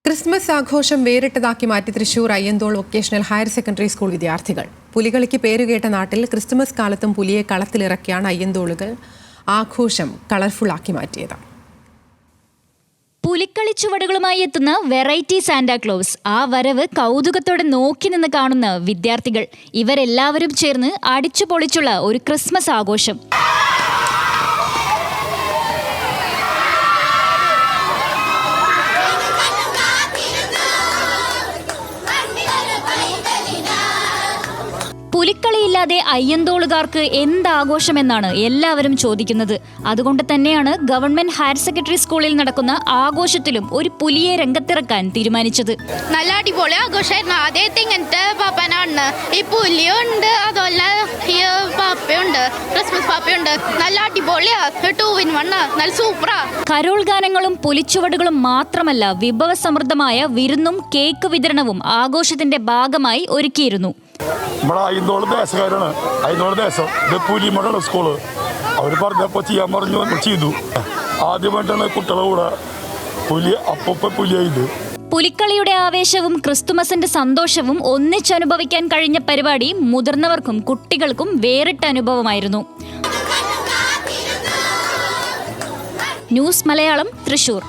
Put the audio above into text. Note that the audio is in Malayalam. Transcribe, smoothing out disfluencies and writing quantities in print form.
ക്രിസ്മസ് ആഘോഷം വേറിട്ടതാക്കി മാറ്റി Thrissur Ayyanthole vocational higher secondary school വിദ്യാർത്ഥികൾ. പുലികളിക്ക് പേരുകേട്ട നാട്ടിൽ ക്രിസ്മസ് കാലത്തും പുലിയെ കളത്തിലിറക്കിയാണ് അയ്യന്തോളുകൾ ആഘോഷം കളർഫുള്ളാക്കി മാറ്റിയത്. പുലിക്കളി ചുവടുകളുമായി എത്തുന്ന വെറൈറ്റി സാന്റാക്ലോസ്. ആ വരവ് കൗതുകത്തോടെ നോക്കി നിന്ന് കാണുന്ന വിദ്യാർത്ഥികൾ. ഇവരെല്ലാവരും ചേർന്ന് അടിച്ചു പൊളിച്ചുള്ള ഒരു ക്രിസ്മസ് ആഘോഷം. പുലിക്കളിയില്ലാതെ അയ്യന്തോളുകാർക്ക് എന്താഘോഷമെന്നാണ് എല്ലാവരും ചോദിക്കുന്നത്. അതുകൊണ്ട് തന്നെയാണ് ഗവൺമെന്റ് ഹയർ സെക്കൻഡറി സ്കൂളിൽ നടക്കുന്ന ആഘോഷത്തിലും ഒരു പുലിയെ രംഗത്തിറക്കാൻ തീരുമാനിച്ചത്. നല്ല അടിപൊളി ആഘോഷമായിരുന്നു. ആദ്യമായിട്ട് ഇങ്ങനത്തെ പാപ്പനാണ്. ഈ പുലിയുണ്ട്, അതുപോലെ ഈ പാപ്പയുണ്ട്, ക്രിസ്മസ് പാപ്പയുണ്ട്. നല്ല അടിപൊളിയാ. 2 in 1 നല്ല സൂപ്പറാ. കരോൾ ഗാനങ്ങളും പുലിച്ചുവടുകളും മാത്രമല്ല, വിഭവസമൃദ്ധമായ വിരുന്നും കേക്ക് വിതരണവും ആഘോഷത്തിന്റെ ഭാഗമായി ഒരുക്കിയിരുന്നു. നമ്മുടെ അയ്യന്തോൾ ദേശക്കാരാണ്. അയ്യന്തോൾ ദേശം ഇത് പുലിമകളുടെ സ്കൂള്. അവർ പറഞ്ഞപ്പോൾ ചെയ്യാൻ പറഞ്ഞു ചെയ്തു. ആദ്യമായിട്ടാണ് കുട്ടികളുടെ കൂടെ പുലി അപ്പൊപ്പം പുലിയായത്. പുലിക്കളിയുടെ ആവേശവും ക്രിസ്തുമസിന്റെ സന്തോഷവും ഒന്നിച്ചനുഭവിക്കാൻ കഴിഞ്ഞ പരിപാടി മുതിർന്നവർക്കും കുട്ടികൾക്കും വേറിട്ട അനുഭവമായിരുന്നു. ന്യൂസ് മലയാളം, തൃശൂർ.